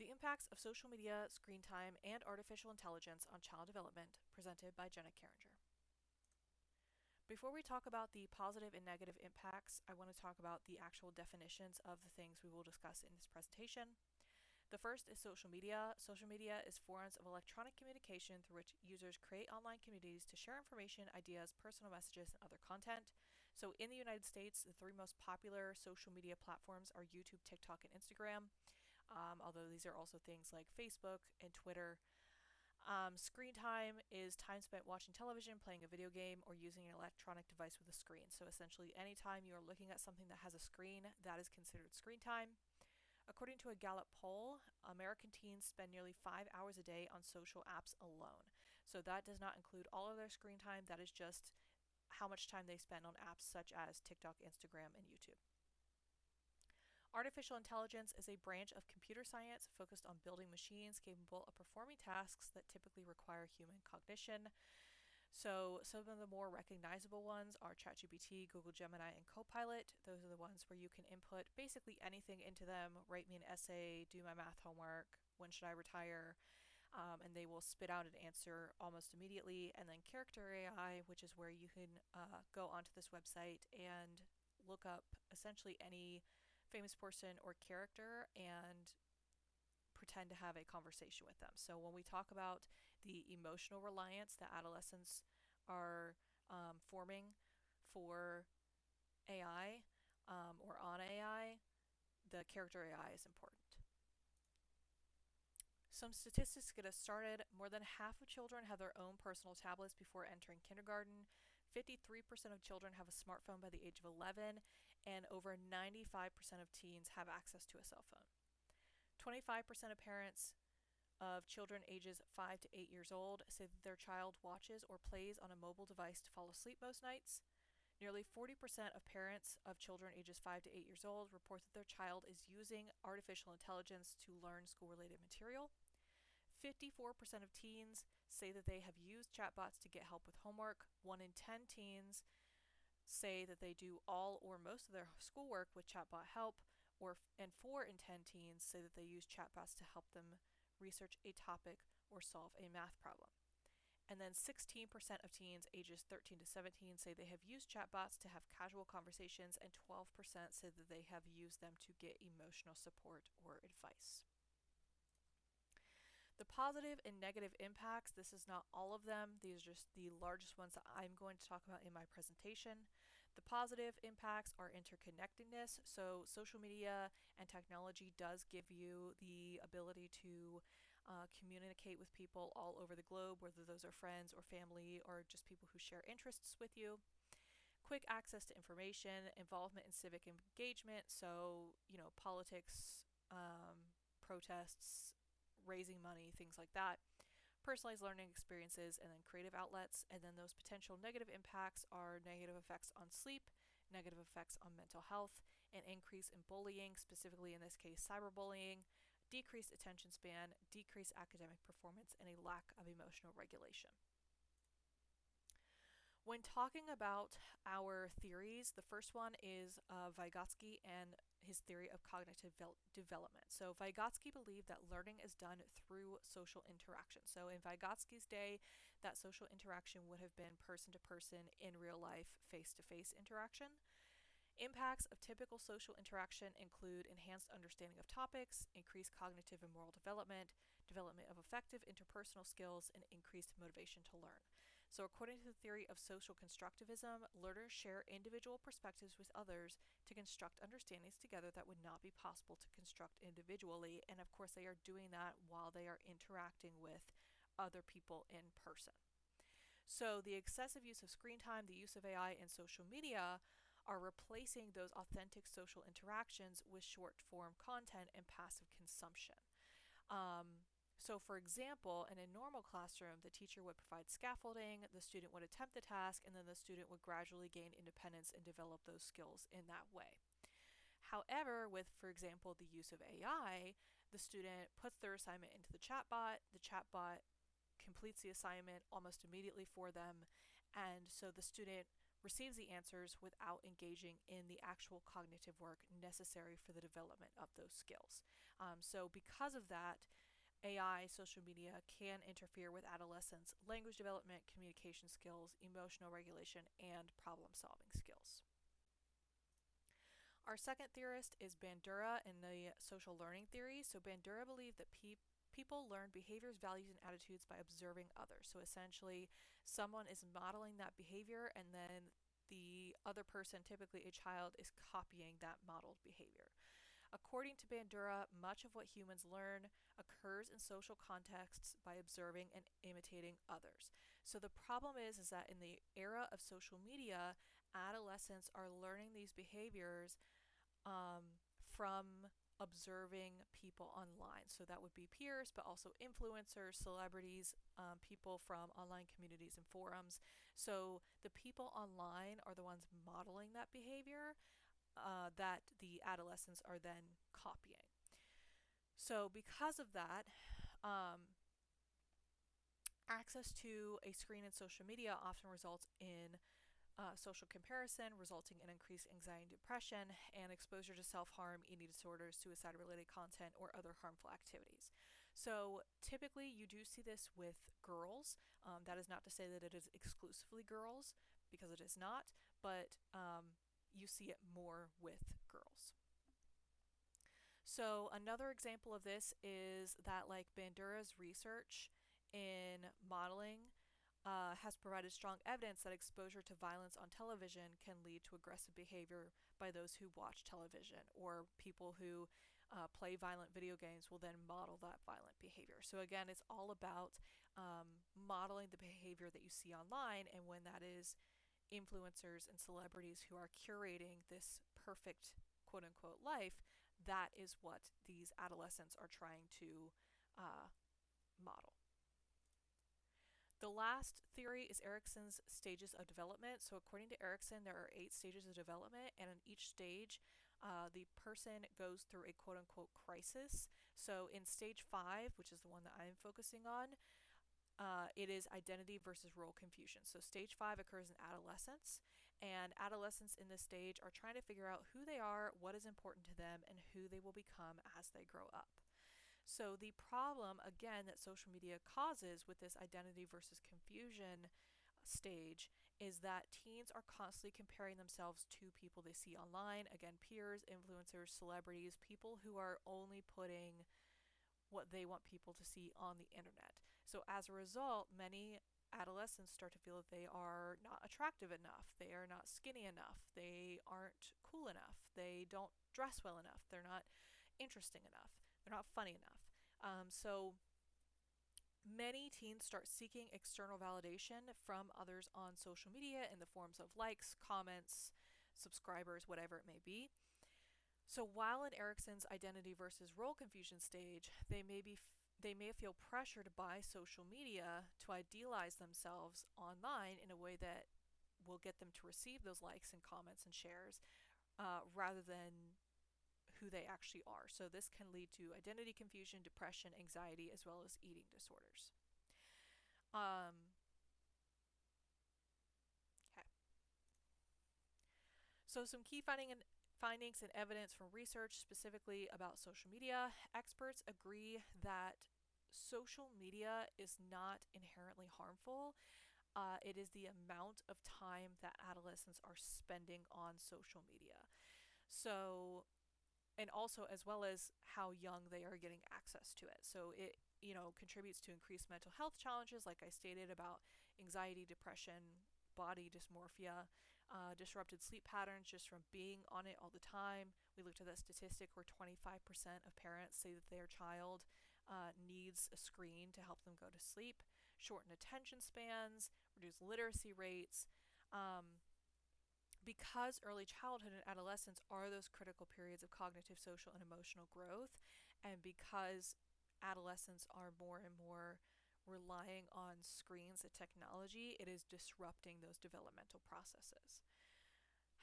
The Impacts of Social Media, Screen Time, and Artificial Intelligence on Child Development, presented by Jenna Carringer. Before we talk about the positive and negative impacts, I want to talk about the actual definitions of the things we will discuss in this presentation. The first is social media. Social media is forms of electronic communication through which users create online communities to share information, ideas, personal messages, and other content. So in the United States, the three most popular social media platforms are YouTube, TikTok, and Instagram, although these are also things like Facebook and Twitter. Screen time is time spent watching television, playing a video game, or using an electronic device with a screen. So essentially, anytime you are looking at something that has a screen, that is considered screen time. According to a Gallup poll, American teens spend nearly 5 hours a day on social apps alone. So that does not include all of their screen time. That is just how much time they spend on apps such as TikTok, Instagram, and YouTube. Artificial intelligence is a branch of computer science focused on building machines capable of performing tasks that typically require human cognition. So some of the more recognizable ones are ChatGPT, Google Gemini, and Copilot. Those are the ones where you can input basically anything into them, write me an essay, do my math homework, when should I retire, and they will spit out an answer almost immediately. And then Character AI, which is where you can go onto this website and look up essentially any famous person or character and pretend to have a conversation with them. So when we talk about the emotional reliance that adolescents are forming for AI or on AI, the character AI is important. Some statistics to get us started. More than half of children have their own personal tablets before entering kindergarten. 53% of children have a smartphone by the age of 11, and over 95% of teens have access to a cell phone. 25% of parents of children ages 5 to 8 years old say that their child watches or plays on a mobile device to fall asleep most nights. Nearly 40% of parents of children ages 5 to 8 years old report that their child is using artificial intelligence to learn school-related material. 54% of teens say that they have used chatbots to get help with homework. 1 in 10 teens say that they do all or most of their schoolwork with chatbot help, and 4 in 10 teens say that they use chatbots to help them research a topic or solve a math problem. And then 16% of teens ages 13 to 17 say they have used chatbots to have casual conversations, and 12% say that they have used them to get emotional support or advice. The positive and negative impacts, this is not all of them. These are just the largest ones that I'm going to talk about in my presentation. The positive impacts are interconnectedness. So social media and technology does give you the ability to communicate with people all over the globe, whether those are friends or family or just people who share interests with you. Quick access to information, involvement in civic engagement, so, politics, protests, raising money, things like that. Personalized learning experiences, and then creative outlets. And then those potential negative impacts are negative effects on sleep, negative effects on mental health, an increase in bullying, specifically in this case cyberbullying, decreased attention span, decreased academic performance, and a lack of emotional regulation. When talking about our theories, the first one is Vygotsky and his theory of cognitive development. So Vygotsky believed that learning is done through social interaction. So in Vygotsky's day, that social interaction would have been person to person, in real life, face-to-face interaction. Impacts of typical social interaction include enhanced understanding of topics, increased cognitive and moral development, development of effective interpersonal skills, and increased motivation to learn. So according to the theory of social constructivism, learners share individual perspectives with others to construct understandings together that would not be possible to construct individually, and of course they are doing that while they are interacting with other people in person. So the excessive use of screen time, the use of AI, and social media are replacing those authentic social interactions with short form content and passive consumption. So for example, in a normal classroom, the teacher would provide scaffolding, the student would attempt the task, and then the student would gradually gain independence and develop those skills in that way. However, with, for example, the use of AI, the student puts their assignment into the chatbot completes the assignment almost immediately for them, and so the student receives the answers without engaging in the actual cognitive work necessary for the development of those skills. So, because of that, AI, social media can interfere with adolescents' language development, communication skills, emotional regulation, and problem solving skills. Our second theorist is Bandura in the social learning theory. So, Bandura believed that people learn behaviors, values, and attitudes by observing others. So, essentially, someone is modeling that behavior, and then the other person, typically a child, is copying that modeled behavior. According to Bandura, much of what humans learn occurs in social contexts by observing and imitating others. So the problem is that in the era of social media, adolescents are learning these behaviors from observing people online. So that would be peers, but also influencers, celebrities, people from online communities and forums. So the people online are the ones modeling that behavior that the adolescents are then copying. So because of that, um, access to a screen and social media often results in social comparison, resulting in increased anxiety and depression, and exposure to self harm, eating disorders, suicide related content, or other harmful activities. So, typically, you do see this with girls. That is not to say that it is exclusively girls, because it is not, but you see it more with girls. So, another example of this is that, like Bandura's research in modeling has provided strong evidence that exposure to violence on television can lead to aggressive behavior by those who watch television, or people who play violent video games will then model that violent behavior. So, again, it's all about modeling the behavior that you see online, and when that is influencers and celebrities who are curating this perfect quote unquote life, that is what these adolescents are trying to model. The last theory is Erikson's stages of development. So, according to Erikson, there are 8 stages of development, and in each stage, the person goes through a quote unquote crisis. So, in stage 5, which is the one that I'm focusing on, it is identity versus role confusion. So, stage 5 occurs in adolescence, and adolescents in this stage are trying to figure out who they are, what is important to them, and who they will become as they grow up. So, the problem, again, that social media causes with this identity versus confusion stage is that teens are constantly comparing themselves to people they see online. Again, peers, influencers, celebrities, people who are only putting what they want people to see on the internet. So, as a result, many adolescents start to feel that they are not attractive enough, they are not skinny enough, they aren't cool enough, they don't dress well enough, they're not interesting enough, they're not funny enough. So many teens start seeking external validation from others on social media in the forms of likes, comments, subscribers, whatever it may be. So while in Erikson's identity versus role confusion stage, they may feel pressured by social media to idealize themselves online in a way that will get them to receive those likes and comments and shares, rather than who they actually are. So this can lead to identity confusion, depression, anxiety, as well as eating disorders. Okay. So some key findings and evidence from research specifically about social media. Experts agree that social media is not inherently harmful. It is the amount of time that adolescents are spending on social media. So, and also as well as how young they are getting access to it. So it contributes to increased mental health challenges, like I stated, about anxiety, depression, body dysmorphia, disrupted sleep patterns just from being on it all the time. We looked at that statistic where 25% of parents say that their child needs a screen to help them go to sleep. Shortened attention spans, reduced literacy rates. Because early childhood and adolescence are those critical periods of cognitive, social, and emotional growth, and because adolescents are more and more relying on screens and technology, it is disrupting those developmental processes.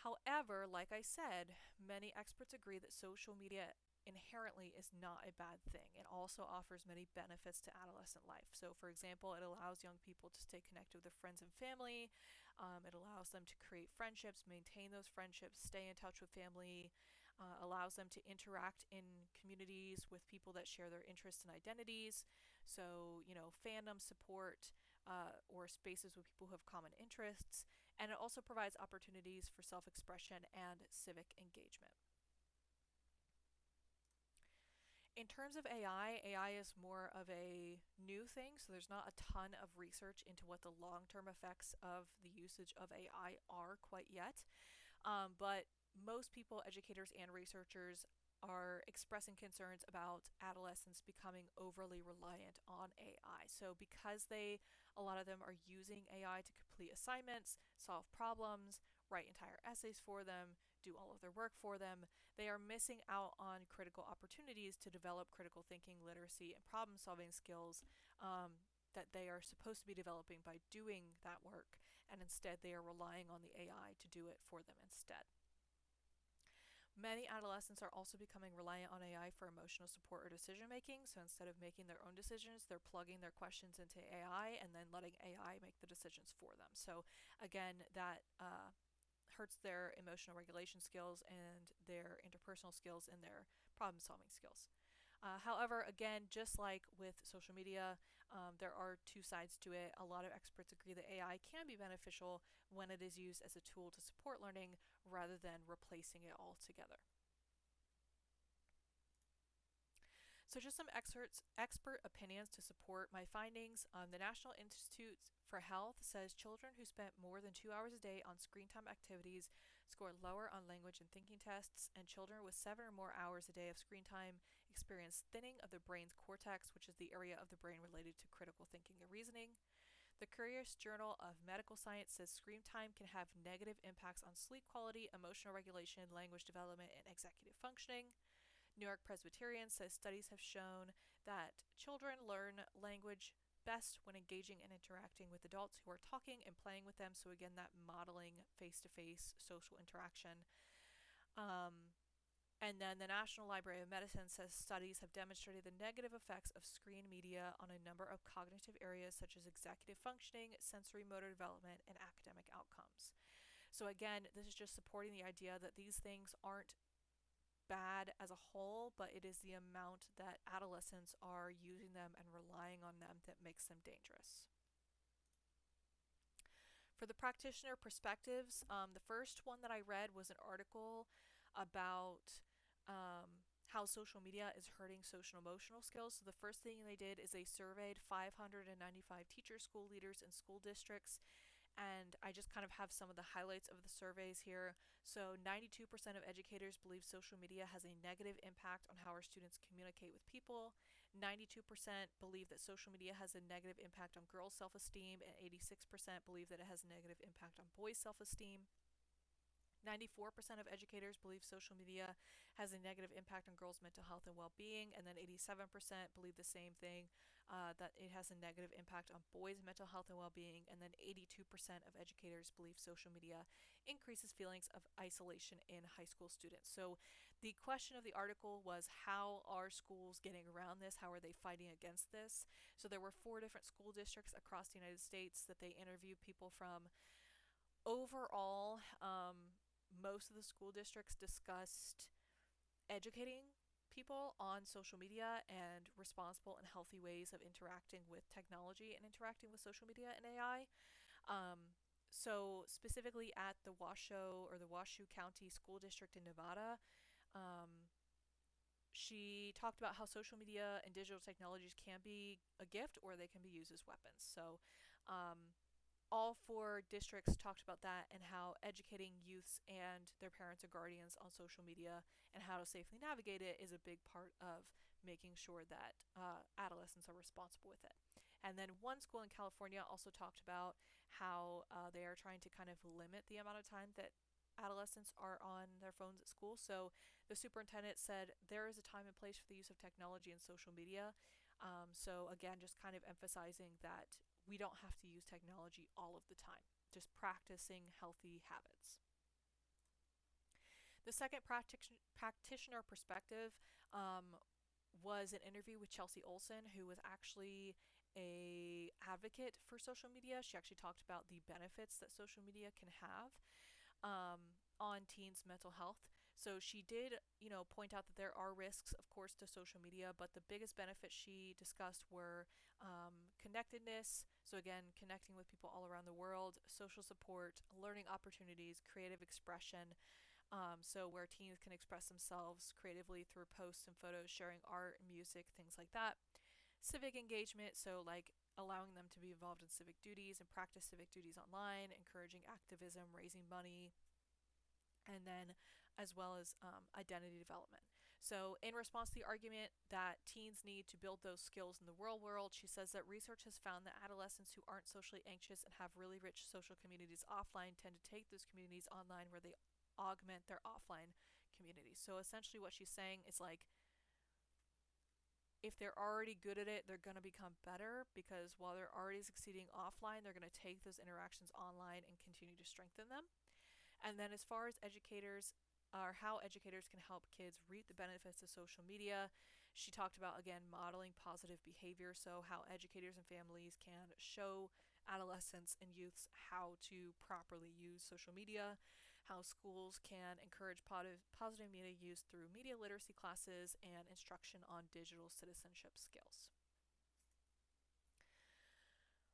However, like I said, many experts agree that social media inherently is not a bad thing. It also offers many benefits to adolescent life. So, for example, it allows young people to stay connected with their friends and family. It allows them to create friendships, maintain those friendships, stay in touch with family, allows them to interact in communities with people that share their interests and identities. So, fandom support, or spaces with people who have common interests. And it also provides opportunities for self expression and civic engagement. In terms of AI is more of a new thing, so there's not a ton of research into what the long term effects of the usage of AI are quite yet. But most people, educators, and researchers are expressing concerns about adolescents becoming overly reliant on AI. So, because a lot of them are using AI to complete assignments, solve problems, write entire essays for them, do all of their work for them, they are missing out on critical opportunities to develop critical thinking, literacy, and problem solving skills. That they are supposed to be developing by doing that work, and instead they are relying on the AI to do it for them instead. Many adolescents are also becoming reliant on AI for emotional support or decision making. So instead of making their own decisions, they're plugging their questions into AI and then letting AI make the decisions for them. So again, that hurts their emotional regulation skills and their interpersonal skills and their problem solving skills. However, again, just like with social media, there are two sides to it. A lot of experts agree that AI can be beneficial when it is used as a tool to support learning rather than replacing it altogether. So, just some expert opinions to support my findings. The National Institute for Health says children who spent more than 2 hours a day on screen time activities score lower on language and thinking tests, and children with 7 or more hours a day of screen time experience thinning of the brain's cortex, which is the area of the brain related to critical thinking and reasoning. The Curious Journal of Medical Science says screen time can have negative impacts on sleep quality, emotional regulation, language development, and executive functioning. New York Presbyterian says studies have shown that children learn language best when engaging and interacting with adults who are talking and playing with them. So, again, that modeling face to face social interaction. Um, and then the National Library of Medicine says studies have demonstrated the negative effects of screen media on a number of cognitive areas such as executive functioning, sensory motor development, and academic outcomes. So, again, this is just supporting the idea that these things aren't bad as a whole, but it is the amount that adolescents are using them and relying on them that makes them dangerous. For the practitioner perspectives, the first one that I read was an article about how social media is hurting social emotional skills. So the first thing they did is they surveyed 595 teachers, school leaders, and school districts, and I just kind of have some of the highlights of the surveys here. So 92% of educators believe social media has a negative impact on how our students communicate with people. 92% believe that social media has a negative impact on girls' self-esteem, and 86% believe that it has a negative impact on boys' self-esteem. 94% of educators believe social media has a negative impact on girls' mental health and well being, and then 87% believe the same thing, that it has a negative impact on boys' mental health and well being, and then 82% of educators believe social media increases feelings of isolation in high school students. So, the question of the article was, how are schools getting around this? How are they fighting against this? So, there were 4 different school districts across the United States that they interviewed people from. Overall, most of the school districts discussed educating people on social media and responsible and healthy ways of interacting with technology and interacting with social media and AI. Um, so specifically at the Washoe or the Washoe County School District in Nevada, um, she talked about how social media and digital technologies can be a gift or they can be used as weapons. So um, all 4 districts talked about that and how educating youths and their parents or guardians on social media and how to safely navigate it is a big part of making sure that adolescents are responsible with it. And then one school in California also talked about how they are trying to kind of limit the amount of time that adolescents are on their phones at school. So the superintendent said there is a time and place for the use of technology and social media. So again, just kind of emphasizing that we don't have to use technology all of the time, just practicing healthy habits. The second practitioner perspective um, was an interview with Chelsea Olson, who was actually a advocate for social media. She actually talked about the benefits that social media can have on teens' mental health. So she did, point out that there are risks, of course, to social media, but the biggest benefits she discussed were connectedness. So again, connecting with people all around the world, social support, learning opportunities, creative expression. So where teens can express themselves creatively through posts and photos, sharing art, music, things like that. Civic engagement, so like allowing them to be involved in civic duties and practice civic duties online, encouraging activism, raising money, and then as well as identity development. So, in response to the argument that teens need to build those skills in the real world, she says that research has found that adolescents who aren't socially anxious and have really rich social communities offline tend to take those communities online where they augment their offline communities. So, essentially, what she's saying is like, if they're already good at it, they're going to become better because while they're already succeeding offline, they're going to take those interactions online and continue to strengthen them. And then, as far as educators or how educators can help kids reap the benefits of social media, she talked about again modeling positive behavior. So, how educators and families can show adolescents and youths how to properly use social media, how schools can encourage positive media use through media literacy classes and instruction on digital citizenship skills.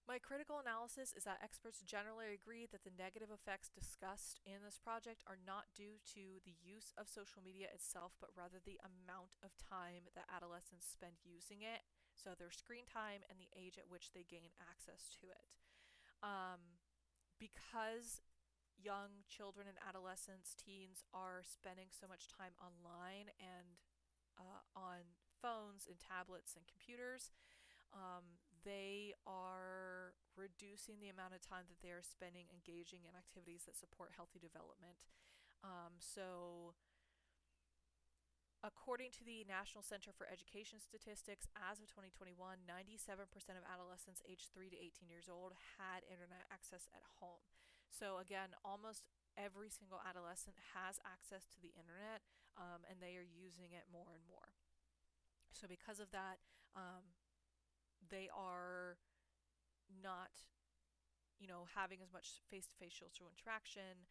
My critical analysis is that experts generally agree that the negative effects discussed in this project are not due to the use of social media itself, but rather the amount of time that adolescents spend using it, so their screen time and the age at which they gain access to it. Um, because young children and adolescents, teens, are spending so much time online and on phones and tablets and computers, they are reducing the amount of time that they are spending engaging in activities that support healthy development. So, according to the National Center for Education Statistics, as of 2021, 97% of adolescents aged 3 to 18 years old had internet access at home. So, again, almost every single adolescent has access to the internet, and they are using it more and more. So, because of that, they are not having as much face-to-face social interaction,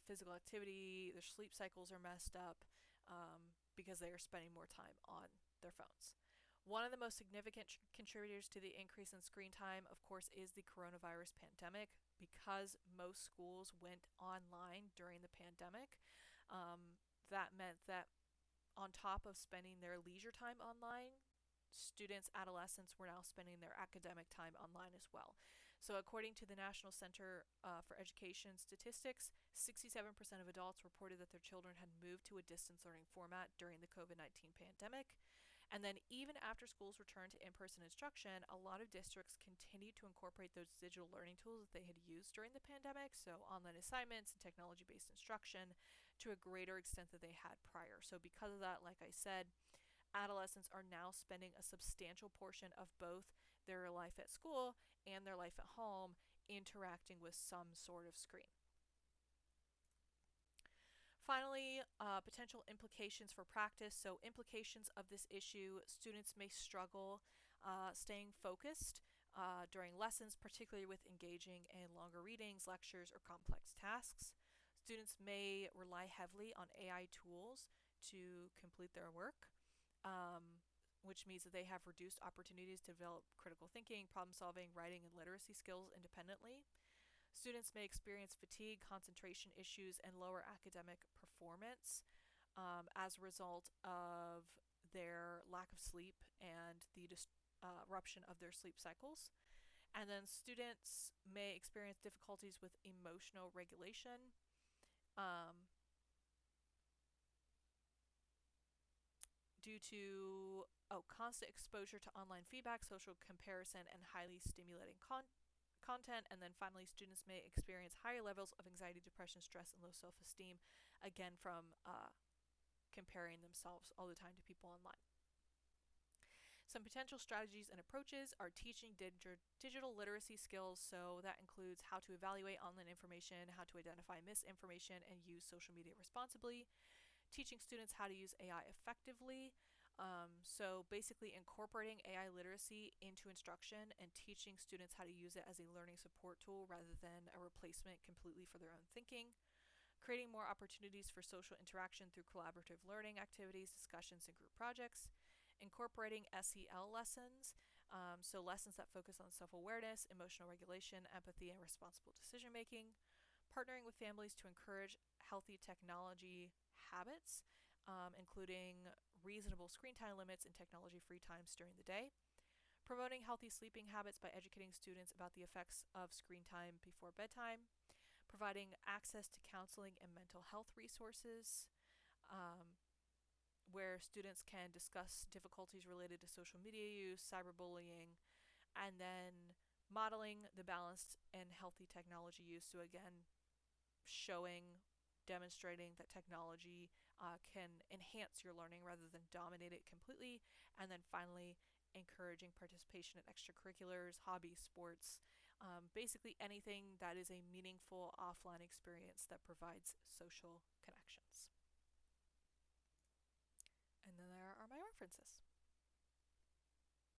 physical activity. Their sleep cycles are messed up because they are spending more time on their phones. One of the most significant contributors to the increase in screen time, of course, is the coronavirus pandemic. Because most schools went online during the pandemic, that meant that on top of spending their leisure time online, students, adolescents were now spending their academic time online as well. So, according to the National Center for Education Statistics, 67% of adults reported that their children had moved to a distance learning format during the COVID-19 pandemic. And then, even after schools returned to in person instruction, a lot of districts continued to incorporate those digital learning tools that they had used during the pandemic, so online assignments and technology based instruction, to a greater extent than they had prior. So, because of that, like I said, adolescents are now spending a substantial portion of both their life at school and their life at home interacting with some sort of screen. Finally, potential implications for practice. So, implications of this issue: students may struggle staying focused during lessons, particularly with engaging in longer readings, lectures, or complex tasks. Students may rely heavily on AI tools to complete their work, which means that they have reduced opportunities to develop critical thinking, problem solving, writing, and literacy skills independently. Students may experience fatigue, concentration issues, and lower academic performance as a result of their lack of sleep and the disruption of their sleep cycles. And then students may experience difficulties with emotional regulation. Um, due to constant exposure to online feedback, social comparison, and highly stimulating content. And then finally, students may experience higher levels of anxiety, depression, stress, and low self-esteem, again from comparing themselves all the time to people online. Some potential strategies and approaches are teaching digital literacy skills, so that includes how to evaluate online information, how to identify misinformation, and use social media responsibly. Teaching students how to use AI effectively, So basically incorporating AI literacy into instruction and teaching students how to use it as a learning support tool rather than a replacement completely for their own thinking. Creating more opportunities for social interaction through collaborative learning activities, discussions, and group projects. Incorporating SEL lessons, so lessons that focus on self-awareness, emotional regulation, empathy, and responsible decision making. Partnering with families to encourage healthy technology habits, including reasonable screen time limits and technology free times during the day. Promoting healthy sleeping habits by educating students about the effects of screen time before bedtime. Providing access to counseling and mental health resources, um, where students can discuss difficulties related to social media use, cyberbullying, and then modeling the balanced and healthy technology use. So, again, showing, demonstrating that technology can enhance your learning rather than dominate it completely. And then finally, encouraging participation in extracurriculars, hobbies, sports, basically anything that is a meaningful offline experience that provides social connections. And then there are my references.